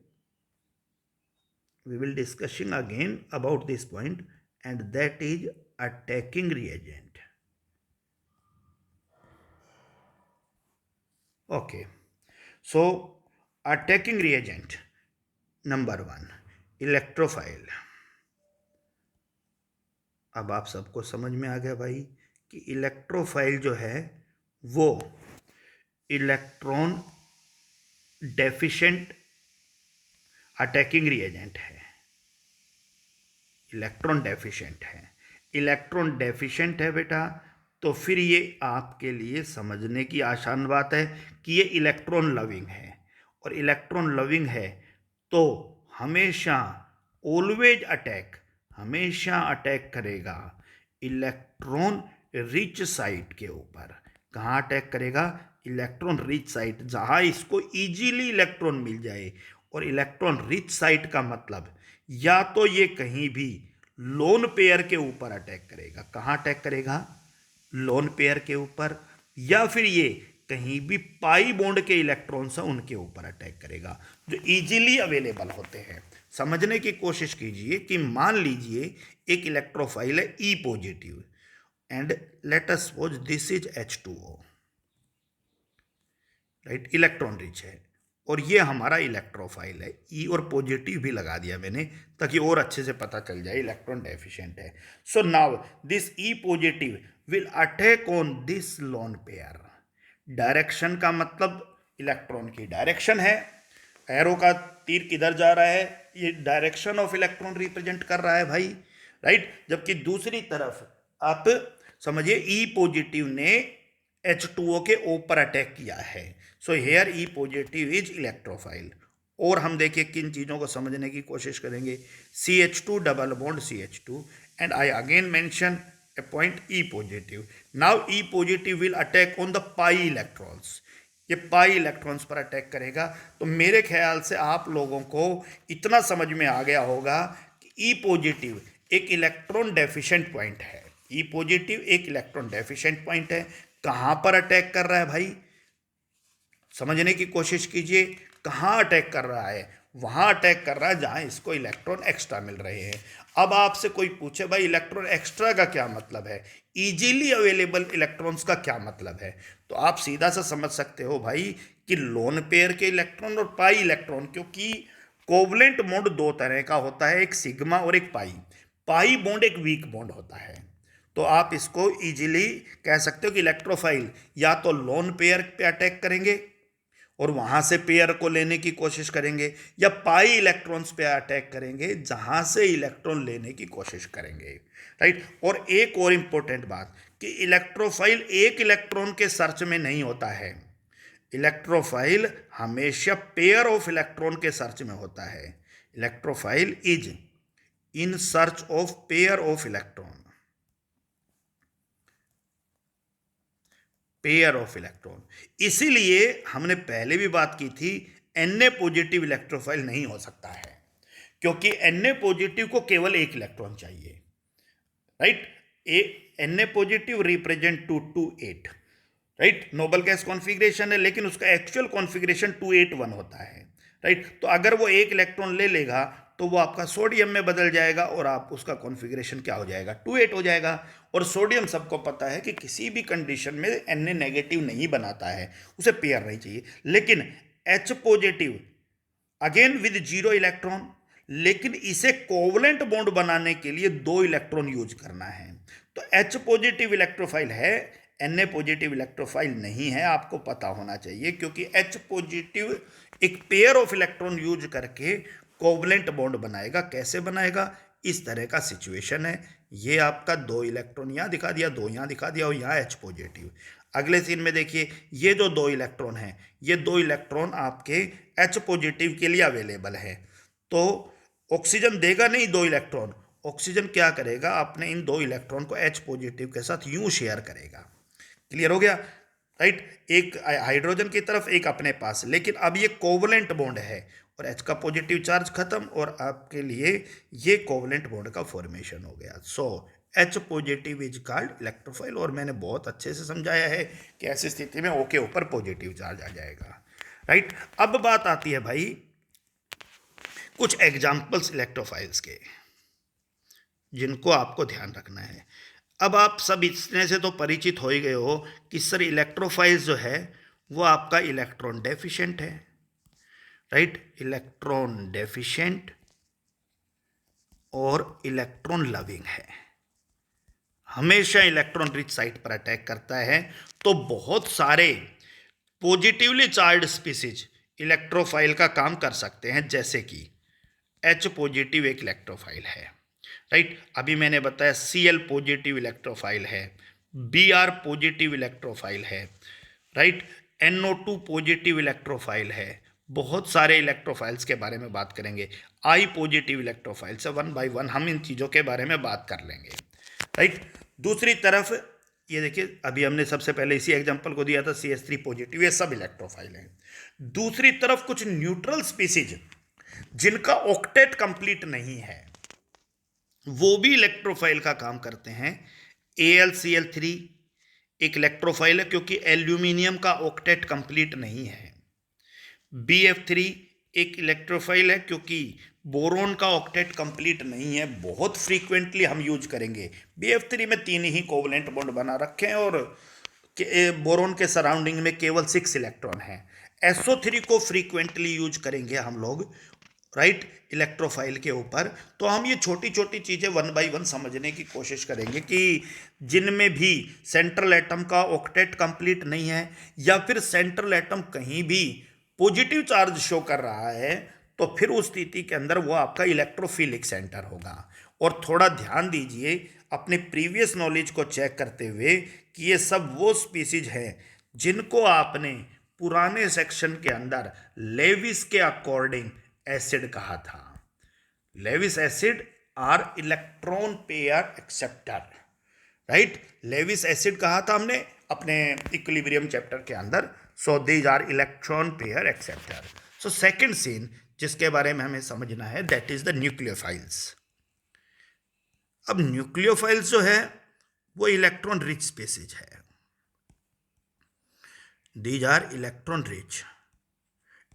we will discussing again about this point, and that is attacking reagent. Okay, so attacking reagent number 1 electrophile. अब आप सबको समझ में आ गया भाई कि इलेक्ट्रोफाइल जो है वो इलेक्ट्रॉन डेफिशिएंट अटैकिंग रिएजेंट है। इलेक्ट्रॉन डेफिशिएंट है बेटा, तो फिर ये आपके लिए समझने की आसान बात है कि ये इलेक्ट्रॉन लविंग है। और इलेक्ट्रॉन लविंग है तो हमेशा हमेशा अटैक करेगा इलेक्ट्रॉन रिच साइट के ऊपर। कहाँ अटैक करेगा? इलेक्ट्रॉन रिच साइट, जहाँ इसको इजीली इलेक्ट्रॉन मिल जाए। और इलेक्ट्रॉन रिच साइट का मतलब या तो ये कहीं भी लोन पेयर के ऊपर अटैक करेगा। कहाँ अटैक करेगा? लोन पेयर के ऊपर। या फिर ये कहीं भी पाई बॉन्ड के इलेक्ट्रॉन्स हैं उनके ऊपर अटैक करेगा, जो इजीली अवेलेबल होते हैं। समझने की कोशिश कीजिए कि मान लीजिए एक इलेक्ट्रोफाइल है E positive, and let us suppose this is H2O, right, electron rich है, और ये हमारा इलेक्ट्रोफाइल है। ई और पॉजिटिव भी लगा दिया मैंने ताकि और अच्छे से पता चल जाए इलेक्ट्रॉन डेफिशिएंट है। So now this E positive will attack on this lone pair. Direction का मतलब इलेक्ट्रॉन की डायरेक्शन है, एरो का तीर किधर जा रहा है, ये डायरेक्शन ऑफ इलेक्ट्रॉन रिप्रेजेंट कर रहा है भाई, राइट। जबकि दूसरी तरफ आप समझिए ई पॉजिटिव ने H2O के ऊपर अटैक किया है। So here E positive is electrophile. और हम देखिए किन चीज़ों को समझने की कोशिश करेंगे। CH2 double bond CH2, and I again mention a point E positive. Now E positive will attack on the pi electrons. ये पाई इलेक्ट्रॉन्स पर अटैक करेगा। तो मेरे ख्याल से आप लोगों को इतना समझ में आ गया होगा कि ई पॉजिटिव एक इलेक्ट्रॉन डेफिशिएंट पॉइंट है। ई पॉजिटिव एक इलेक्ट्रॉन डेफिशिएंट पॉइंट है। कहाँ पर अटैक कर रहा है भाई? समझने की कोशिश कीजिए, कहाँ अटैक कर रहा है? वहाँ अटैक कर रहा है जहाँ इसको इलेक्ट्रॉन एक्स्ट्रा मिल रहे हैं। अब आपसे कोई पूछे भाई इलेक्ट्रॉन एक्स्ट्रा का क्या मतलब है, इजीली अवेलेबल इलेक्ट्रॉन्स का क्या मतलब है, तो आप सीधा सा समझ सकते हो भाई कि लोन पेयर के इलेक्ट्रॉन और पाई इलेक्ट्रॉन, क्योंकि कोवलेंट बॉन्ड 2 तरह का होता है, एक सिग्मा और एक पाई। पाई बॉन्ड एक वीक बॉन्ड होता है। तो आप इसको इजीली कह सकते हो कि इलेक्ट्रोफाइल या तो लोन पेयर पे अटैक करेंगे और वहां से पेयर को लेने की कोशिश करेंगे, या पाई इलेक्ट्रॉन्स पे अटैक करेंगे जहां से इलेक्ट्रॉन लेने की कोशिश करेंगे, राइट। और एक और इंपॉर्टेंट बात कि इलेक्ट्रोफाइल एक इलेक्ट्रॉन के सर्च में नहीं होता है। इलेक्ट्रोफाइल हमेशा पेयर ऑफ इलेक्ट्रॉन के सर्च में होता है। Electrophile is in search of pair of electron, pair of electron. इसीलिए हमने पहले भी बात की थी Na पॉजिटिव इलेक्ट्रोफाइल नहीं हो सकता है, क्योंकि Na पॉजिटिव को केवल एक इलेक्ट्रॉन चाहिए, right. Na positive represent 228, right. Noble gas configuration है, लेकिन उसका एक्चुअल कॉन्फ़िगरेशन 281 होता है, राइट। तो अगर वो एक इलेक्ट्रॉन ले लेगा तो वो आपका सोडियम में बदल जाएगा और आप उसका कॉन्फ़िगरेशन क्या हो जाएगा, 28 हो जाएगा। और सोडियम सबको पता है कि किसी भी कंडीशन में Na नेगेटिव नहीं बनाता है, उसे पेयर नहीं चाहिए। लेकिन H positive again with 0 electron, लेकिन इसे कोवलेंट बॉन्ड बनाने के लिए 2 इलेक्ट्रॉन यूज करना है। तो H पॉजिटिव इलेक्ट्रोफाइल है, Na पॉजिटिव इलेक्ट्रोफाइल नहीं है, आपको पता होना चाहिए, क्योंकि H पॉजिटिव एक पेयर ऑफ इलेक्ट्रॉन यूज करके कोवलेंट बॉन्ड बनाएगा। कैसे बनाएगा, इस तरह का सिचुएशन है। ये आपका 2 इलेक्ट्रॉन यहाँ दिखा दिया, 2 यहाँ दिखा दिया और यहाँ H पॉजिटिव। अगले सीन में देखिए, ये जो 2 इलेक्ट्रॉन हैं, ये 2 इलेक्ट्रॉन आपके H पॉजिटिव के लिए अवेलेबल है। तो ऑक्सीजन देगा नहीं 2 इलेक्ट्रॉन, ऑक्सीजन क्या करेगा, अपने इन 2 इलेक्ट्रॉन को H पॉजिटिव के साथ यूं शेयर करेगा। क्लियर हो गया, राइट। एक हाइड्रोजन की तरफ, एक अपने पास, लेकिन अब ये कोवलेंट बॉन्ड है और H का पॉजिटिव चार्ज खत्म और आपके लिए ये कोवलेंट बॉन्ड का फॉर्मेशन हो गया। सो H positive is called electrophile. और मैंने बहुत अच्छे से समझाया है कि ऐसी स्थिति में O के ऊपर पॉजिटिव चार्ज आ जाएगा, राइट। अब बात आती है भाई कुछ एग्जाम्पल्स इलेक्ट्रोफाइल्स के, जिनको आपको ध्यान रखना है। अब आप सब इतने से तो परिचित हो ही गए हो कि सर इलेक्ट्रोफाइल्स जो है वो आपका इलेक्ट्रॉन डेफिशिएंट है, राइट। इलेक्ट्रॉन डेफिशिएंट और इलेक्ट्रॉन लविंग है, हमेशा इलेक्ट्रॉन रिच साइट पर अटैक करता है। तो बहुत सारे पॉजिटिवली चार्ज स्पीसीज इलेक्ट्रोफाइल का काम कर सकते हैं, जैसे कि H पॉजिटिव एक इलेक्ट्रोफाइल है, राइट। अभी मैंने बताया Cl पॉजिटिव इलेक्ट्रोफाइल है, Br पॉजिटिव इलेक्ट्रोफाइल है, राइट। NO2 पॉजिटिव इलेक्ट्रोफाइल है। बहुत सारे इलेक्ट्रोफाइल्स के बारे में बात करेंगे। I पॉजिटिव इलेक्ट्रोफाइल से 1 बाय 1 हम इन चीज़ों के बारे में बात कर लेंगे, राइट। दूसरी तरफ ये देखिए, अभी हमने सबसे पहले इसी एग्जांपल को दिया था CH3 पॉजिटिव, ये सब इलेक्ट्रोफाइल हैं। दूसरी तरफ कुछ न्यूट्रल स्पीसीज जिनका ऑक्टेट कंप्लीट नहीं है, वो भी इलेक्ट्रोफाइल का काम करते हैं। AlCl3 एक इलेक्ट्रोफाइल है क्योंकि एल्यूमिनियम का ऑक्टेट कंप्लीट नहीं है। BF3 एक इलेक्ट्रोफाइल है क्योंकि बोरोन का ऑक्टेट कंप्लीट नहीं है। बहुत फ्रीक्वेंटली हम यूज करेंगे। BF3 में 3 ही कोवलेंट बॉन्ड बना रखे हैं और बोरोन के सराउंडिंग में केवल 6 इलेक्ट्रॉन हैं। SO3 को फ्रीक्वेंटली यूज करेंगे हम लोग, राइट, इलेक्ट्रोफाइल के ऊपर। तो हम ये छोटी छोटी चीज़ें 1 बाय 1 समझने की कोशिश करेंगे कि जिनमें भी सेंट्रल एटम का ऑक्टेट कंप्लीट नहीं है या फिर सेंट्रल एटम कहीं भी पॉजिटिव चार्ज शो कर रहा है, तो फिर उस स्थिति के अंदर वो आपका इलेक्ट्रोफिलिक सेंटर होगा। और थोड़ा ध्यान दीजिए अपने प्रीवियस नॉलेज को चेक करते हुए कि ये सब वो स्पीसीज हैं जिनको आपने पुराने सेक्शन के अंदर लेविस के अकॉर्डिंग एसिड कहा था। Lewis acid are electron pair acceptor, right. Lewis acid कहा था हमने अपने इक्विलिब्रियम चैप्टर के अंदर। So these are electron pair acceptor. So second scene जिसके बारे में हमें समझना है, दैट इज द न्यूक्लियोफाइल्स। अब न्यूक्लियोफाइल्स जो है वो इलेक्ट्रॉन रिच स्पीसीज है। These are electron rich.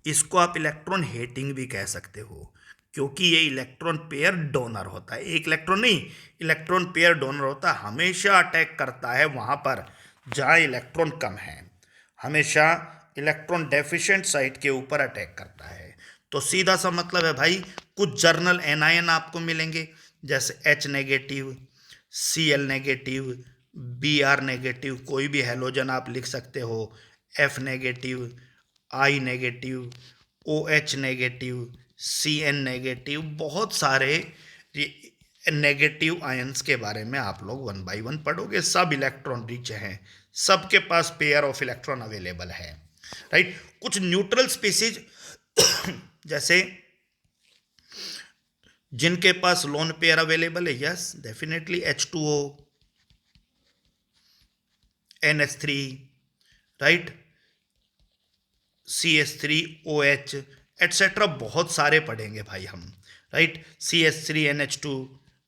इसको आप इलेक्ट्रॉन हेटिंग भी कह सकते हो, क्योंकि ये इलेक्ट्रॉन पेयर डोनर होता है। एक इलेक्ट्रॉन नहीं, इलेक्ट्रॉन पेयर डोनर होता है। हमेशा अटैक करता है वहाँ पर जहाँ इलेक्ट्रॉन कम है, हमेशा इलेक्ट्रॉन डेफिशिएंट साइट के ऊपर अटैक करता है। तो सीधा सा मतलब है भाई, कुछ जर्नल एनायन आपको मिलेंगे, जैसे H negative, Cl negative, Br negative, कोई भी हेलोजन आप लिख सकते हो, F negative, I negative, OH negative, Cn negative. बहुत सारे नेगेटिव आयंस के बारे में आप लोग 1 बाय 1 पढ़ोगे। सब इलेक्ट्रॉन रिच हैं, सबके पास पेयर ऑफ इलेक्ट्रॉन अवेलेबल है, राइट। कुछ न्यूट्रल स्पीसीज जैसे जिनके पास लोन पेयर अवेलेबल है, yes definitely H2O, NH3, right, CH3OH etcetera, बहुत सारे पढ़ेंगे भाई हम, राइट। CH3NH2,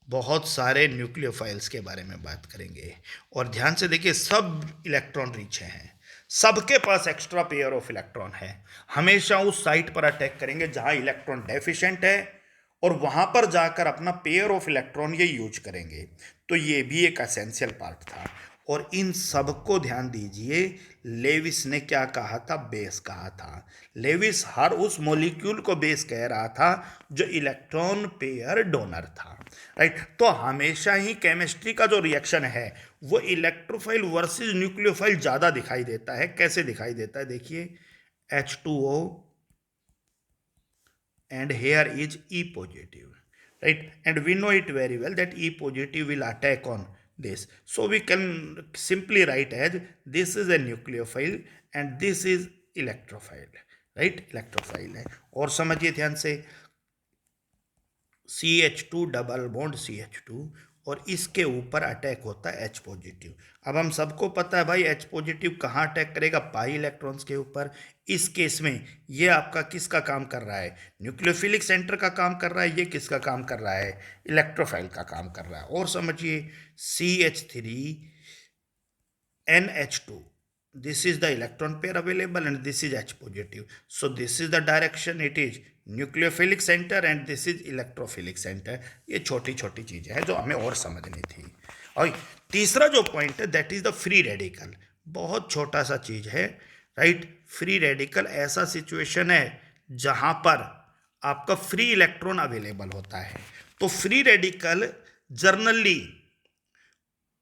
बहुत सारे न्यूक्लियोफाइल्स के बारे में बात करेंगे। और ध्यान से देखिए, सब इलेक्ट्रॉन रिच हैं, सबके पास एक्स्ट्रा पेयर ऑफ इलेक्ट्रॉन है। हमेशा उस साइट पर अटैक करेंगे जहां इलेक्ट्रॉन डेफिशिएंट है और वहां पर जाकर अपना पेयर ऑफ इलेक्ट्रॉन ये यूज करेंगे। तो ये भी एक एसेंशियल पार्ट था। और इन सबको ध्यान दीजिए, लेविस ने क्या कहा था? बेस कहा था। लेविस हर उस मॉलिक्यूल को बेस कह रहा था जो इलेक्ट्रॉन पेयर डोनर था, राइट। तो हमेशा ही केमिस्ट्री का जो रिएक्शन है वो इलेक्ट्रोफाइल वर्सेस न्यूक्लियोफाइल ज्यादा दिखाई देता है। कैसे दिखाई देता है? देखिए, H2O and here is E positive, right? And we know it very well that E positive will attack on this. So we can simply write as this is a nucleophile and this is electrophile, right? Electrophile है। और समझिए ध्यान से, CH2 double bond CH2 और इसके ऊपर attack होता है H पॉजिटिव। अब हम सबको पता है भाई H पॉजिटिव कहाँ अटैक करेगा? पाई इलेक्ट्रॉन्स के ऊपर। इस केस में ये आपका किसका काम कर रहा है? न्यूक्लियोफिलिक सेंटर का काम कर रहा है। ये किसका काम कर रहा है? इलेक्ट्रोफाइल का काम कर रहा है। और समझिए, CH3NH2, this is the electron pair available and this is H positive. So this is the direction, it is nucleophilic center and this is electrophilic center. ये छोटी छोटी चीजें हैं जो हमें और समझनी थी। और तीसरा जो पॉइंट है that is the free radical. बहुत छोटा सा चीज है, राइट। फ्री रेडिकल ऐसा सिचुएशन है जहां पर आपका फ्री इलेक्ट्रॉन अवेलेबल होता है। तो free radical generally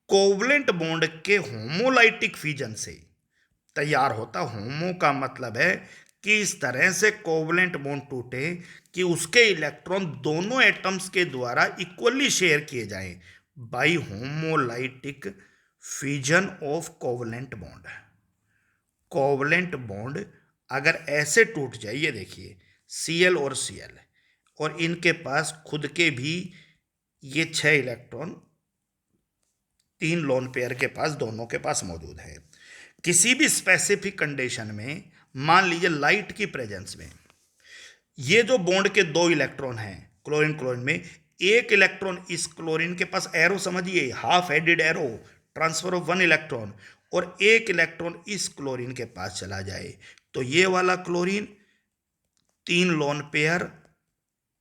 covalent bond के होमोलाइटिक फ्यूजन से तैयार होता। होमो का मतलब है कि इस तरह से कोवलेंट बॉन्ड टूटे कि उसके इलेक्ट्रॉन दोनों एटम्स के द्वारा इक्वली शेयर किए जाएं by homolytic fusion of covalent bond. Covalent bond अगर ऐसे टूट जाए, ये देखिए Cl और Cl, और इनके पास खुद के भी ये 6 इलेक्ट्रॉन 3 लोन पेयर के पास, दोनों के पास मौजूद है। किसी भी स्पेसिफिक कंडीशन में, मान लीजिए लाइट की प्रेजेंस में, ये जो बॉन्ड के 2 इलेक्ट्रॉन हैं क्लोरीन क्लोरीन में, एक इलेक्ट्रॉन इस क्लोरीन के पास, एरो समझिए half headed arrow, transfer of 1 electron, और एक इलेक्ट्रॉन इस क्लोरीन के पास चला जाए तो ये वाला क्लोरीन 3 लोन पेयर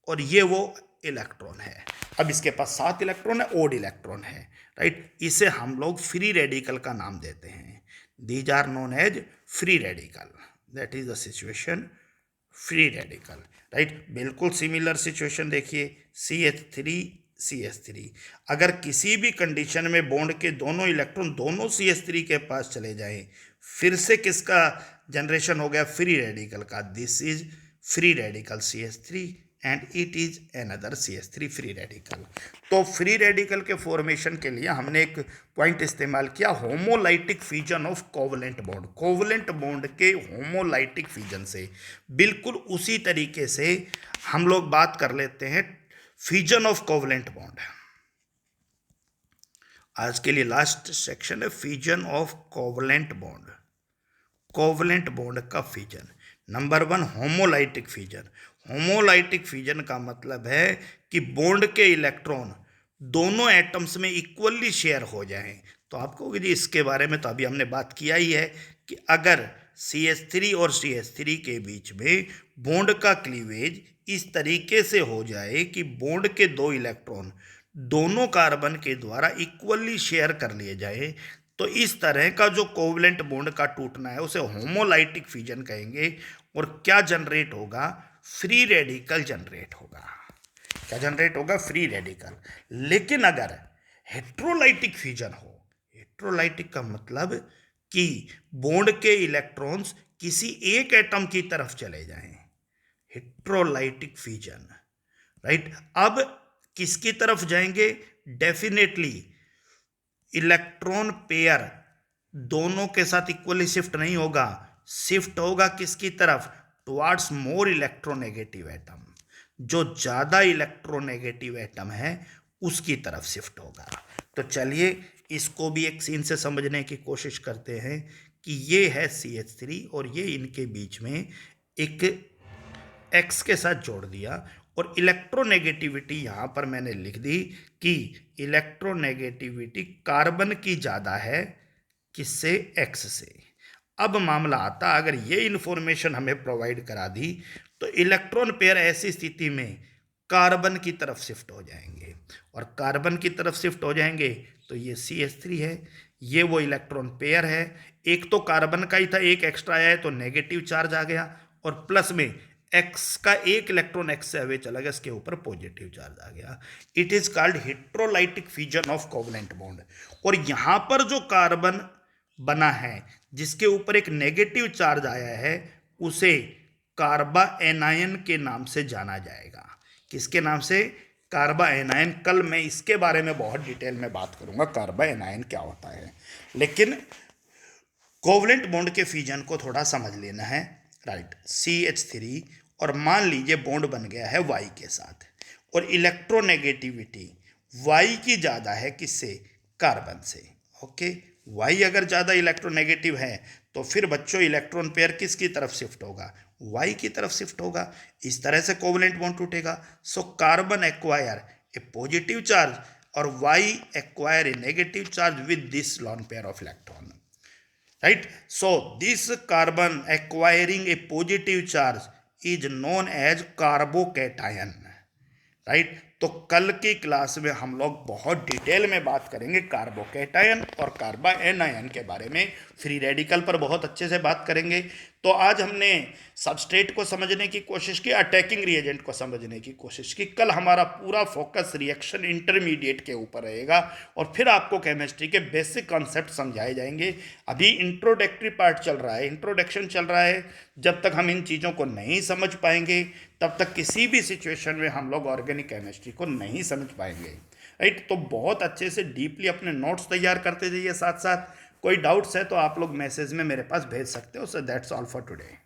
और ये वो इलेक्ट्रॉन है। अब इसके पास 7 इलेक्ट्रॉन है, ओड इलेक्ट्रॉन है, राइट। इसे हम लोग फ्री रेडिकल का नाम देते हैं। These are known as free radical. That is the situation free radical, right. बिल्कुल सिमिलर सिचुएशन देखिए, CH3 अगर किसी भी कंडीशन में बॉन्ड के दोनों इलेक्ट्रॉन दोनों CH3 के पास चले जाएं, फिर से किसका जनरेशन हो गया? फ्री रेडिकल का। This is free radical CH3 and it is another CH3 free radical. तो फ्री रेडिकल के फॉर्मेशन के लिए हमने एक पॉइंट इस्तेमाल किया, homolytic fusion of covalent bond. Covalent bond के होमोलाइटिक फ्यूजन से बिल्कुल उसी तरीके से हम लोग बात कर लेते हैं फ्यूजन ऑफ कोवलेंट बॉन्ड। आज के लिए लास्ट सेक्शन है fusion of covalent bond. Covalent bond का fusion. Number 1, homolytic fusion. Homolytic fusion का मतलब है कि बॉन्ड के इलेक्ट्रॉन दोनों एटम्स में इक्वली शेयर हो जाएं। तो आपको जी इसके बारे में तो अभी हमने बात किया ही है कि अगर CH3 और CH3 के बीच में बॉन्ड का क्लीवेज इस तरीके से हो जाए कि बॉन्ड के 2 इलेक्ट्रॉन दोनों कार्बन के द्वारा इक्वली शेयर कर लिए जाए, तो इस तरह का जो कोवलेंट बॉन्ड का टूटना है उसे होमोलाइटिक फ्यूजन कहेंगे। और क्या जनरेट होगा? फ्री रेडिकल जनरेट होगा। क्या जनरेट होगा? Free radical. लेकिन अगर हेट्रोलाइटिक फ्यूजन हो, हेट्रोलाइटिक का मतलब कि बॉन्ड के इलेक्ट्रॉन्स किसी एक एटम की तरफ चले जाएं, हेट्रोलाइटिक फ्यूजन, राइट। अब किसकी तरफ जाएंगे? डेफिनेटली इलेक्ट्रॉन पेयर दोनों के साथ इक्वली शिफ्ट नहीं होगा, शिफ्ट होगा किसकी तरफ? Towards more electronegative atom. जो ज्यादा इलेक्ट्रोनेगेटिव एटम है उसकी तरफ शिफ्ट होगा। तो चलिए इसको भी एक सीन से समझने की कोशिश करते हैं कि ये है CH3 और ये इनके बीच में एक X के साथ जोड़ दिया और इलेक्ट्रोनेगेटिविटी यहाँ पर मैंने लिख दी कि इलेक्ट्रोनेगेटिविटी कार्बन की ज़्यादा है किससे, एक्स से। अब मामला आता, अगर ये इंफॉर्मेशन हमें प्रोवाइड करा दी तो इलेक्ट्रॉन पेयर ऐसी स्थिति में कार्बन की तरफ शिफ्ट हो जाएंगे, और कार्बन की तरफ शिफ्ट हो जाएंगे तो ये CH3 है, ये वो इलेक्ट्रॉन पेयर है। एक तो कार्बन का ही था, एक एक्स्ट्रा आया है तो नेगेटिव चार्ज आ गया, और प्लस में एक्स का एक इलेक्ट्रॉन एक्स से अवे चला गया, इसके ऊपर पॉजिटिव चार्ज आ गया। It is called heterolytic fusion of covalent bond. और यहां पर जो कार्बन बना है जिसके ऊपर एक नेगेटिव चार्ज आया है, उसे कार्बा एनायन के नाम से जाना जाएगा। किसके नाम से, कार्बा एनायन। कल मैं इसके बारे में बहुत डिटेल में बात करूंगा, कार्बा एनायन क्या होता है, लेकिन कोवलेंट बॉन्ड के फ्यूजन को थोड़ा समझ लेना है। राइट, CH3, और मान लीजिए बॉन्ड बन गया है Y के साथ, और इलेक्ट्रोनेगेटिविटी Y की ज़्यादा है किससे, कार्बन से। ओके, Y अगर ज़्यादा इलेक्ट्रोनेगेटिव है तो फिर बच्चों इलेक्ट्रॉन पेयर किसकी तरफ शिफ्ट होगा, Y की तरफ शिफ्ट होगा। इस तरह से कोवलेंट बॉन्ड टूटेगा। So carbon acquire a positive charge और Y acquire a negative charge with this lone pair of electron. Right, so this carbon acquiring a positive charge is known as carbocation. Right, तो कल की class में हम लोग बहुत detail में बात करेंगे कार्बोकैटायन और कार्बा एनायन के बारे में। फ्री रेडिकल पर बहुत अच्छे से बात करेंगे। तो आज हमने सबस्ट्रेट को समझने की कोशिश की, अटैकिंग रिएजेंट को समझने की कोशिश की। कल हमारा पूरा फोकस रिएक्शन इंटरमीडिएट के ऊपर रहेगा, और फिर आपको केमिस्ट्री के बेसिक कॉन्सेप्ट समझाए जाएंगे। अभी इंट्रोडक्टरी पार्ट चल रहा है, इंट्रोडक्शन चल रहा है। जब तक हम इन चीज़ों को नहीं समझ पाएंगे तब तक किसी भी सिचुएशन में हम लोग ऑर्गेनिक केमिस्ट्री को नहीं समझ पाएंगे। राइट, तो बहुत अच्छे से डीपली अपने नोट्स तैयार करते जाइए। साथ साथ कोई डाउट्स है तो आप लोग मैसेज में मेरे पास भेज सकते हो। So that's all for today.